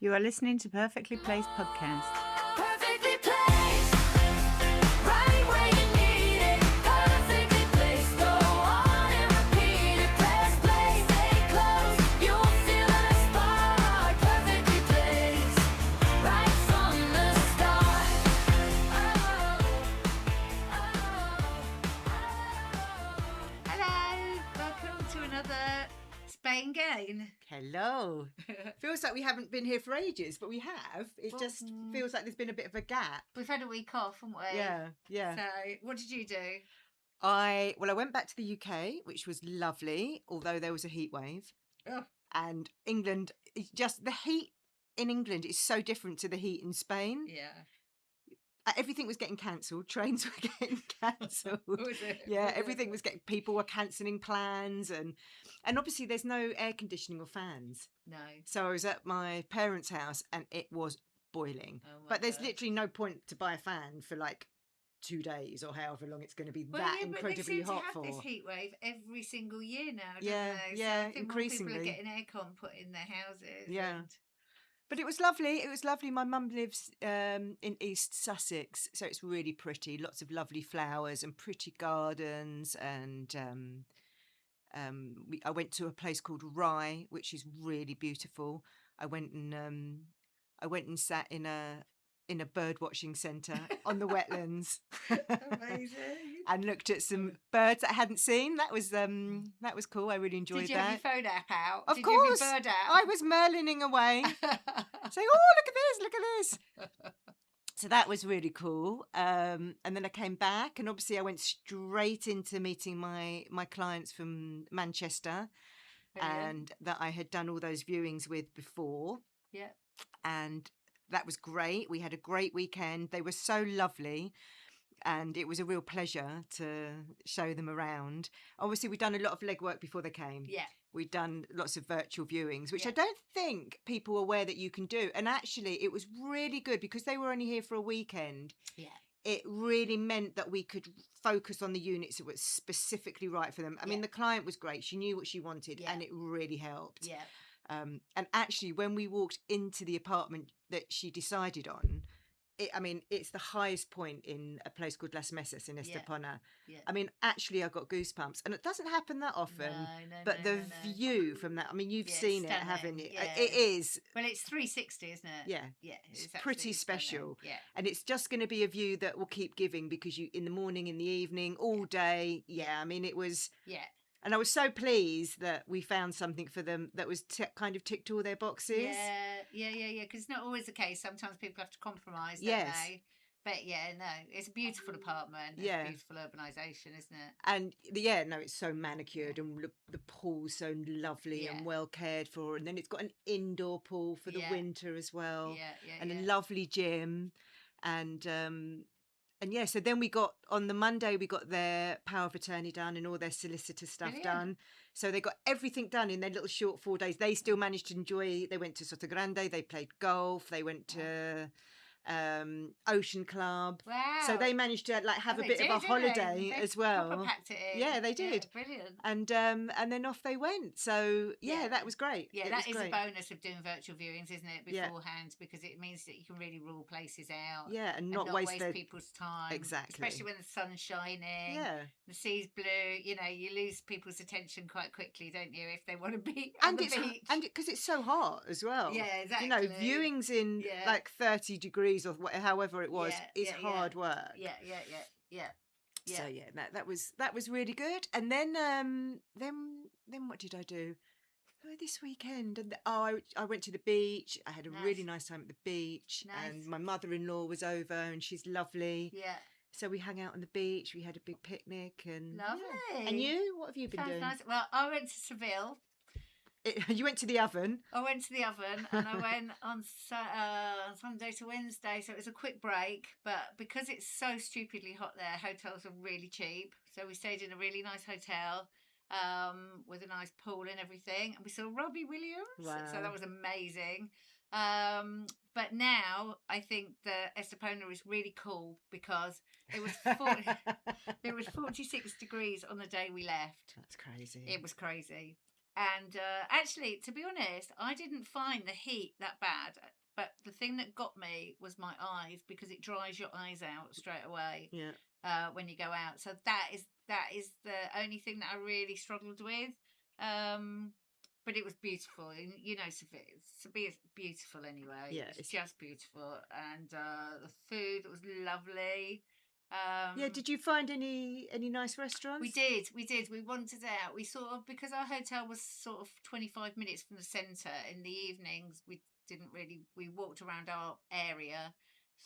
You are listening to Perfectly Placed Podcast. Perfectly placed, right where you need it. Perfectly placed, go on and repeat it. Press play, stay close, you'll feel the spark. Perfectly placed, right from the start. Hello, welcome to another Spain Gain. Hello. Feels like we haven't been here for ages, but we have. It just feels like there's been a bit of a gap. We've had a week off, haven't we? Yeah. So, what did you do? I went back to the UK, which was lovely, although there was a heat wave. Oh. And England, the heat in England is so different to the heat in Spain. Yeah. Everything was getting cancelled. Trains were getting cancelled. Was it? Yeah, everything was getting. People were cancelling plans, and obviously there's no air conditioning or fans. No. So I was at my parents' house, and it was boiling. Oh my But there's God. literally no point to buy a fan for like 2 days or however long it's going to be Well, that yeah, but incredibly they seem hot to have for. this heat wave every single year now, don't Yeah, they? yeah, So I think more people increasingly. are getting aircon put in their houses. Yeah. and- But it was lovely. It was lovely. My mum lives in East Sussex, so it's really pretty. Lots of lovely flowers and pretty gardens. And I went to a place called Rye, which is really beautiful. I went and sat in a bird watching centre on the wetlands. Amazing. And looked at some birds that I hadn't seen. That was cool. I really enjoyed Did you that. have your phone app out? Of Did course, you have your bird app? I was merlining away, saying, "Oh, look at this!" So that was really cool. And then I came back, and obviously I went straight into meeting my clients from Manchester, Brilliant. and that I had done all those viewings with before. Yeah. And that was great. We had a great weekend. They were so lovely. And it was a real pleasure to show them around. Obviously, we'd done a lot of legwork before they came. Yeah. We'd done lots of virtual viewings, which Yeah. I don't think people are aware that you can do. And actually, it was really good because they were only here for a weekend. Yeah. It really meant that we could focus on the units that were specifically right for them. I mean, Yeah. the client was great. She knew what she wanted, Yeah. and it really helped. Yeah. And actually, when we walked into the apartment that she decided on, it's the highest point in a place called Las Mesas in Estepona. Yeah. I mean, actually, I got goosebumps, and it doesn't happen that often. No, But no, the no, no. view from that, I mean, you've Yeah, it's seen it, stunning, haven't you? yeah. It is. Well, it's 360, isn't it? Yeah. Yeah. It's absolutely pretty stunning. special. Yeah. And it's just going to be a view that will keep giving because you, in the morning, in the evening, all day. Yeah, I mean, it was. Yeah. And I was so pleased that we found something for them that was kind of ticked all their boxes. Yeah. Because it's not always the case. Sometimes people have to compromise, don't Yes. they? But yeah, no, it's a beautiful apartment. It's Yeah. a beautiful urbanisation, isn't it? And it's so manicured, and the pool's so lovely Yeah. and well cared for. And then it's got an indoor pool for the Yeah. winter as well, Yeah. and yeah. a lovely gym. And yeah, so then on the Monday, we got their power of attorney done and all their solicitor stuff Brilliant. done. So they got everything done in their little short 4 days. They still managed to enjoy. They went to Sotogrande, they played golf, they went to Ocean Club. Wow. So they managed to have Oh, a they bit did, of a didn't holiday they? as They well. proper packed it in. Yeah, they did. Brilliant. And then off they went. So Yeah. that was great. Yeah, It that was is great. a bonus of doing virtual viewings, isn't it? Yeah. Beforehand, because it means that you can really rule places out. Yeah, and And not waste their people's time. Exactly. Especially when the sun's shining. Yeah. The sea's blue. You lose people's attention quite quickly, don't you? If they want to be on And the it's beach. because it's so hot as well. Yeah, exactly. Viewings in Yeah. like 30 degrees or however it was is yeah. hard work. Yeah. So yeah, that was really good. And then what did I do? This weekend, and I went to the beach. I had a really nice time at the beach, and Nice. my mother-in-law was over, and she's lovely. Yeah. So we hung out on the beach. We had a big picnic, and Lovely. yeah. And you, what have you been Sounds doing? nice. Well, I went to Seville. You went to the oven. I went to the oven and I went on Sunday to Wednesday, so it was a quick break. But because it's so stupidly hot there, hotels are really cheap. So we stayed in a really nice hotel with a nice pool and everything. And we saw Robbie Williams. Wow. So that was amazing. But now I think the Estepona is really cool because it was 46 degrees on the day we left. That's crazy. It was crazy. And actually, to be honest, I didn't find the heat that bad. But the thing that got me was my eyes, because it dries your eyes out straight away Yeah. when you go out. So that is the only thing that I really struggled with. But it was beautiful. And, you know, Sevilla's beautiful anyway. Yeah, It's just beautiful. And the food was lovely. Yeah. Did you find any nice restaurants? We did. We wanted out. We sort of, because our hotel was sort of 25 minutes from the centre in the evenings, we walked around our area.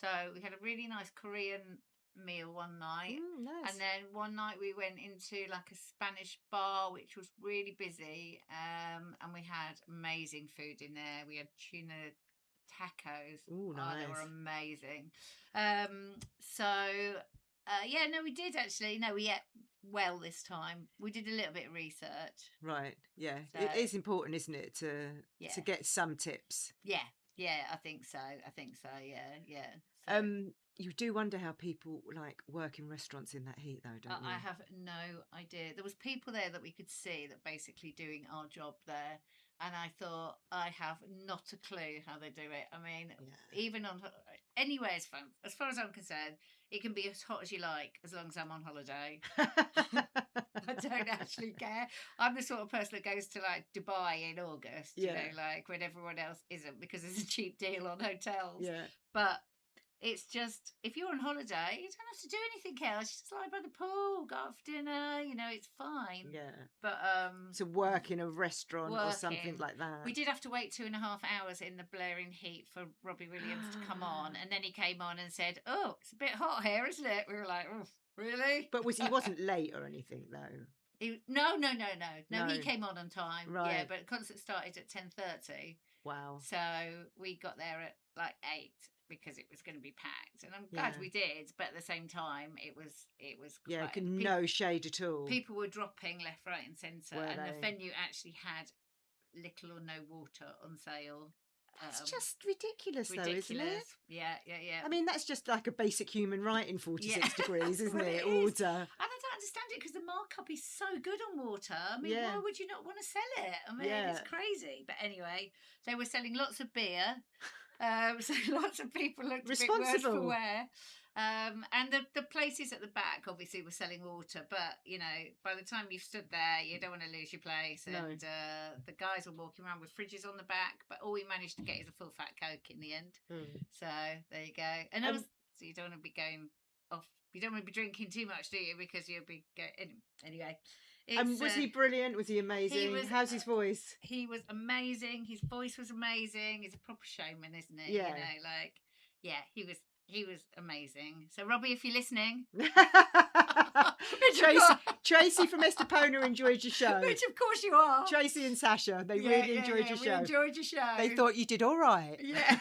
So we had a really nice Korean meal one night. Nice. And then one night we went into like a Spanish bar, which was really busy. And we had amazing food in there. We had tuna tacos. Ooh, Oh, they nice. were amazing. Yeah, no, we did actually. No, we ate well this time. We did a little bit of research. Right. Yeah. So- It is important, isn't it, to Yeah. get some tips. Yeah, I think so. Yeah. So, You do wonder how people like work in restaurants in that heat, though, don't you? I have no idea. There was people there that we could see that basically doing our job there, and I thought, I have not a clue how they do it. I mean, Yeah. even on anywhere is fun. As far as I'm concerned, it can be as hot as you like, as long as I'm on holiday. I don't actually care. I'm the sort of person that goes to like Dubai in August, you Yeah. know, like when everyone else isn't, because there's a cheap deal on hotels. Yeah. But it's just, if you're on holiday, you don't have to do anything else. You just lie by the pool, go out for dinner, you know, it's fine. Yeah. But To work in a restaurant or something Working. like that. we did have to wait 2.5 hours in the blaring heat for Robbie Williams to come on. And then he came on and said, "Oh, it's a bit hot here, isn't it?" We were like, "Oh, really?" But he wasn't late or anything, though. No, No. he came on time. Yeah, Right. but concert started at 10:30. Wow. So we got there at like 8 because it was going to be packed, and I'm glad Yeah. we did. But at the same time, it was Yeah. quite, No shade at all. people were dropping left, right, and centre, Were and they? the venue actually had little or no water on sale. It's just ridiculous, though, isn't it? Yeah. I mean, that's just like a basic human right in 46 Yeah. degrees, isn't Well, it? it is. Order. And I don't understand it, because the markup is so good on water. I mean, Yeah. why would you not want to sell it? I mean, Yeah. it's crazy. But anyway, they were selling lots of beer. So lots of people looked a bit worse for Responsible. wear. And the places at the back obviously were selling water, but you know, by the time you've stood there, you don't want to lose your place. No. And the guys were walking around with fridges on the back, but all we managed to get is a full fat Coke in the end. So there you go. And so you don't want to be going off. You don't want to be drinking too much, do you? Because you'll be anyway. And was he brilliant? Was he amazing? was, How's his voice? He was amazing. His voice was amazing. He's a proper showman, isn't he? Yeah. You know, like, yeah, he was amazing. So Robbie, if you're listening, Tracy from Estepona enjoyed your show. which of course you are. Tracy and Sasha, they Yeah, really yeah, enjoyed yeah, your we show. enjoyed your show. They thought you did all right. Yeah.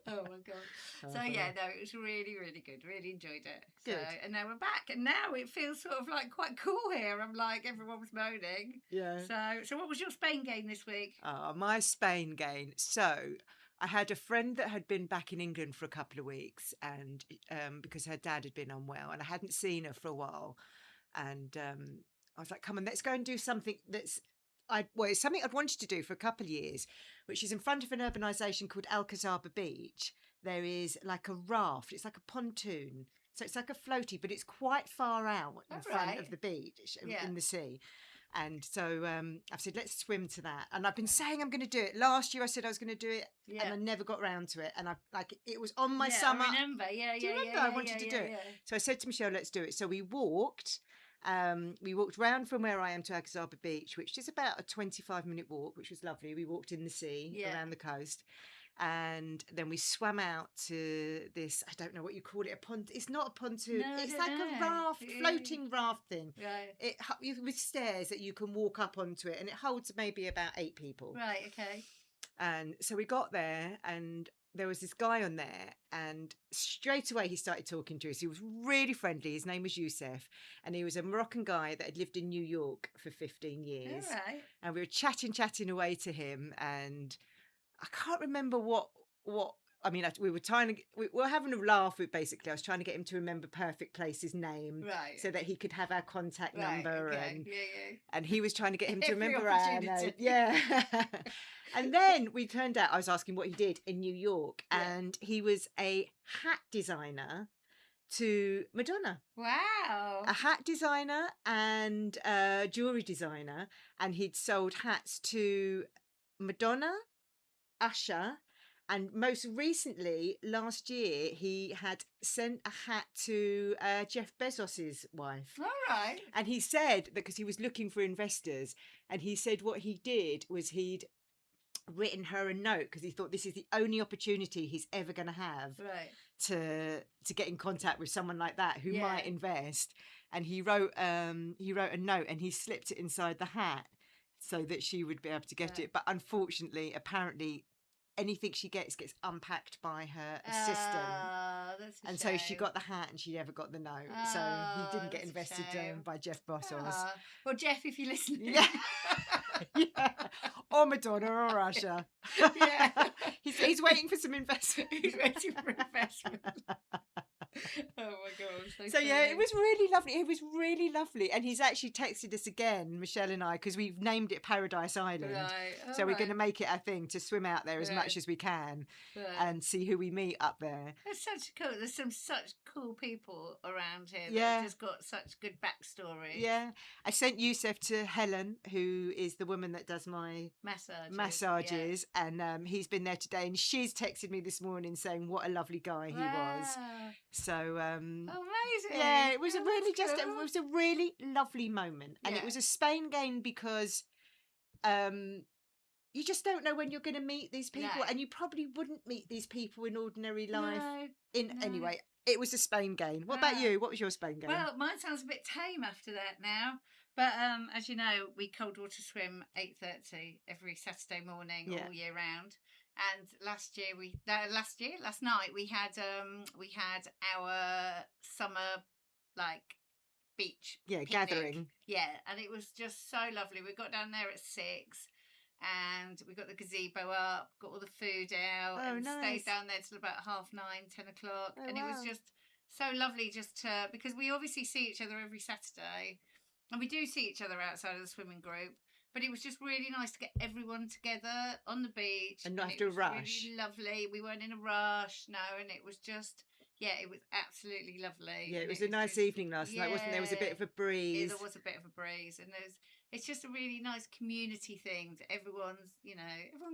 Oh my god. So yeah, no, it was really, really good. Really enjoyed it. So, Good. and now we're back, and now it feels sort of like quite cool here. I'm like, everyone was moaning. Yeah. So what was your Spain game this week? My Spain game. So I had a friend that had been back in England for a couple of weeks, and because her dad had been unwell, and I hadn't seen her for a while, and I was like, "Come on, let's go and do something that's." It's something I'd wanted to do for a couple of years, which is in front of an urbanisation called Alcazaba Beach. There is like a raft. It's like a pontoon. So it's like a floaty, but it's quite far out in front right. of the beach Yeah. in the sea. And so I've said, let's swim to that. And I've been saying I'm going to do it. Last year I said I was going to do it, Yeah. and I never got round to it. And it was on my Yeah, summer. I remember. Yeah, Do you yeah, remember? yeah, I wanted to do it. yeah. So I said to Michelle, let's do it. So we walked. We walked round from where I am to Alcazaba Beach, which is about a 25-minute walk, which was lovely. We walked in the sea Yeah. around the coast. And then we swam out to this, I don't know what you call it, it's not a pontoon. No, I it's don't like know. a raft, Yeah. floating raft thing. Right. With stairs that you can walk up onto it, and it holds maybe about 8 people. Right. Okay. And so we got there, and there was this guy on there, and straight away he started talking to us. He was really friendly. His name was Youssef, and he was a Moroccan guy that had lived in New York for 15 years. All right. And we were chatting away to him, and I can't remember what I mean, we were having a laugh with, basically, I was trying to get him to remember Perfect Place's name. Right. So that he could have our contact Right, number. okay. And he was trying to get him to Every remember our name. opportunity. Yeah. And then we turned out, I was asking what he did in New York. Yeah. And he was a hat designer to Madonna. Wow. A hat designer and a jewelry designer, and he'd sold hats to Madonna, Usher, and most recently last year he had sent a hat to Jeff Bezos's wife. All right. And he said that because he was looking for investors, and he said what he did was he'd written her a note because he thought this is the only opportunity he's ever going to have Right. to get in contact with someone like that who Yeah. might invest. And he wrote a note and he slipped it inside the hat so that she would be able to get Yeah. it. But unfortunately, apparently, anything she gets gets unpacked by her assistant. That's a And so she shame. got the hat and she never got the note. So Oh, he didn't get that's a invested shame. by Jeff Bezos. Ah. Well, Jeff, if you're listening. Yeah. Yeah. Or Madonna or Russia. Yeah. He's waiting for some investment. He's waiting for investment. Oh my god. So yeah, it was really lovely. It was really lovely. And he's actually texted us again, Michelle and I, because we've named it Paradise Island. Right. So we're going to make it our thing to swim out there as Right. much as we can and see who we meet up there. It's such cool. There's some such cool people around here. Yeah. That just got such good backstory. Yeah. I sent Yusuf to Helen, who is the woman that does my massages, and he's been there today, and she's texted me this morning saying what a lovely guy he was. Wow. So Amazing. yeah, it was Oh, a really that's it cool. was a really lovely moment, and Yeah. it was a Spain game because you just don't know when you're going to meet these people, No. and you probably wouldn't meet these people in ordinary life. No. Anyway, it was a Spain game. What about Ah. you? What was your Spain game? Well, mine sounds a bit tame after that now. But as you know, we cold water swim 8:30 every Saturday morning Yeah. all year round. And last night we had our summer like beach Yeah, picnic. gathering. Yeah, and it was just so lovely. We got down there at 6 and we got the gazebo up, got all the food out, Oh, and nice. stayed down there till about 9:30, 10 o'clock. Oh, And it was wow. just so lovely just to, because we obviously see each other every Saturday, and we do see each other outside of the swimming group. But it was just really nice to get everyone together on the beach. And not have it to was rush. Really lovely. We weren't in a rush, no, and it was just, yeah, it was absolutely lovely. Yeah, it And was a nice just- evening last night, wasn't there? There was a bit of a Yeah, breeze. there was a bit of a breeze, and it's just a really nice community thing. That everyone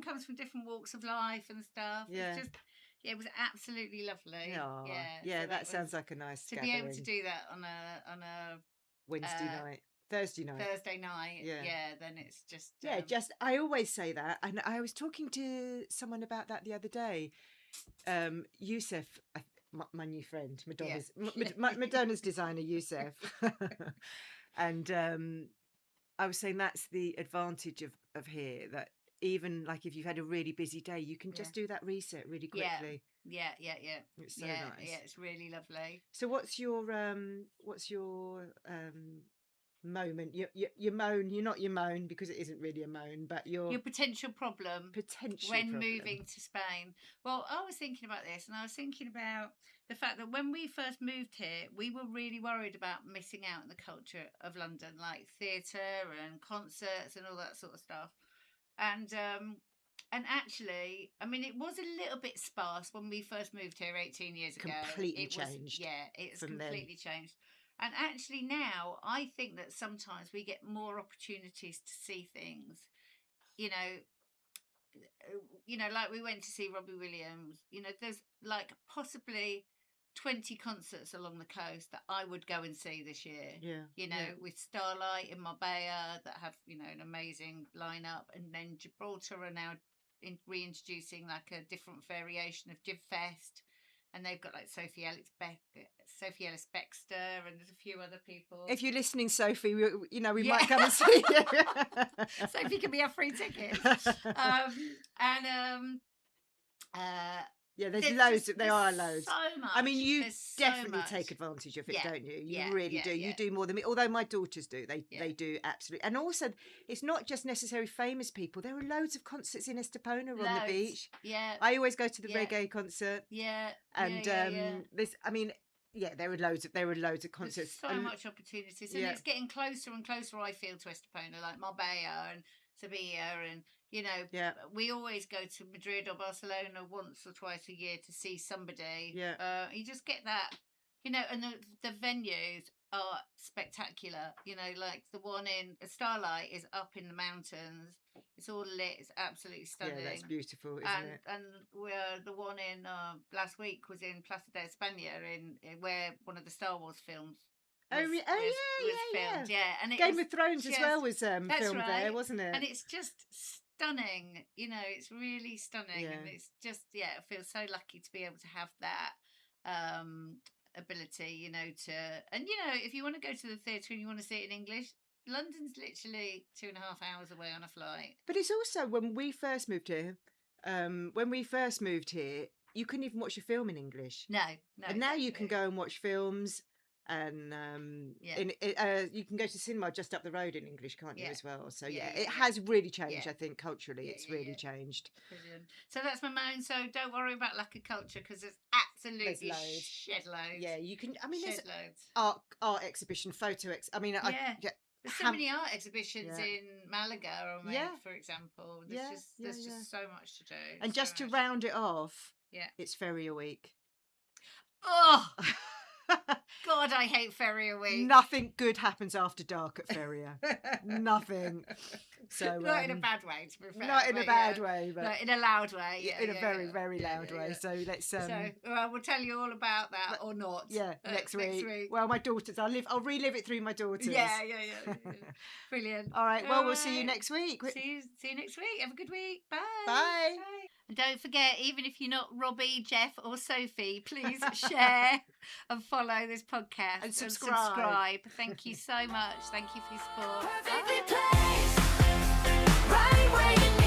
comes from different walks of life and stuff. Yeah. It's just, yeah, it was absolutely lovely. Aw, Yeah, so that sounds was- like a nice to gathering. be able to do that on a Wednesday night, Thursday night. Thursday night. Yeah. Yeah, then it's just Yeah, I always say that, and I was talking to someone about that the other day. Yusuf, my new friend, Madonna's Madonna's designer, Yusuf, and I was saying that's the advantage of here, that even like if you've had a really busy day, you can just do that reset really Yeah. quickly. Yeah. It's so yeah, nice. yeah, it's really lovely. So what's your moment? You moan. You're not your moan because it isn't really a moan, but Your potential problem potential when problem. moving to Spain. Well, I was thinking about this, and I was thinking about the fact that when we first moved here, we were really worried about missing out on the culture of London, like theatre and concerts and all that sort of stuff. And actually, I mean, it was a little bit sparse when we first moved here 18 years ago. Completely It was- changed Yeah, it's from then. completely changed. And actually now, I think that sometimes we get more opportunities to see things. Like we went to see Robbie Williams. There's like possibly 20 concerts along the coast that I would go and see this year. Yeah. With Starlight in Marbella that have, an amazing lineup. And then Gibraltar are now reintroducing like a different variation of Gib Fest. And they've got like Sophie Ellis Bextor, and there's a few other people. If you're listening, Sophie, we Yeah. might come and see you. Sophie can be our free ticket. Yeah, there's There's loads. just- There are there's loads. So much. I mean, you There's so definitely much. take advantage of it, Yeah, don't you? You yeah, really yeah, do. You yeah. do more than me. Although my daughters do, they Yeah. do absolutely. And also, it's not just necessarily famous people. There are loads of concerts in Estepona on the Loads. beach. Yeah. I always go to the Yeah. reggae concert, Yeah. and yeah. this. I mean, yeah, there are loads of There's concerts. so And- much opportunities, and yeah. it's getting closer and closer. I feel to Estepona, like Marbella and Sevilla, and Yeah. we always go to Madrid or Barcelona once or twice a year to see somebody. Yeah. You just get that, and the venues are spectacular. Like the one in Starlight is up in the mountains. It's all lit. It's absolutely stunning. Yeah, that's beautiful, isn't and it? and we're the one in last week was in Plaza de España in where one of the Star Wars films Oh, was, yeah, filmed. Yeah, and it Game was of Thrones as just- well was filmed that's there, right. wasn't it? and it's just stunning. It's really stunning, and Yeah. it's just I feel so lucky to be able to have that ability. If you want to go to the theatre and you want to see it in English, London's literally 2.5 hours away on a flight. But it's also when we first moved here. You couldn't even watch a film in English, No, and now you can exactly. go and watch films, and Yeah. you can go to cinema just up the road in English, can't you, Yeah. as well? So Yeah, yeah, yeah, it yeah. has really changed. Yeah. I think culturally, Yeah, it's yeah, really yeah. changed. Brilliant. So that's my moan. So don't worry about lack of culture, because there's absolutely loads. shed loads. Yeah, you can. I mean, there's shed loads. art exhibition, I mean, Yeah. yeah, There's so ham- many art exhibitions Yeah. in Malaga, Yeah. for example. Yeah, There's yeah. just so much to do. and so just to much. round it off, Yeah. it's Ferrier Week. Oh God, I hate Ferrier Week. Nothing good happens after dark at Ferrier. Nothing. So Not in a bad way, to be fair. not in a but bad yeah. way, but No, in a loud way. Yeah, in a yeah, very, yeah. very Yeah, loud yeah, way. yeah. So let's We'll tell you all about that or not. next week. Well, my daughters, I'll relive it through my daughters. Yeah. Brilliant. All right. Well, we'll see you Alright. next week. See you next week. Have a good week. Bye. Bye. And don't forget, even if you're not Robbie, Jeff, or Sophie, please share and follow this podcast And subscribe. Thank you so much. Thank you for your support. Perfectly placed, right where you need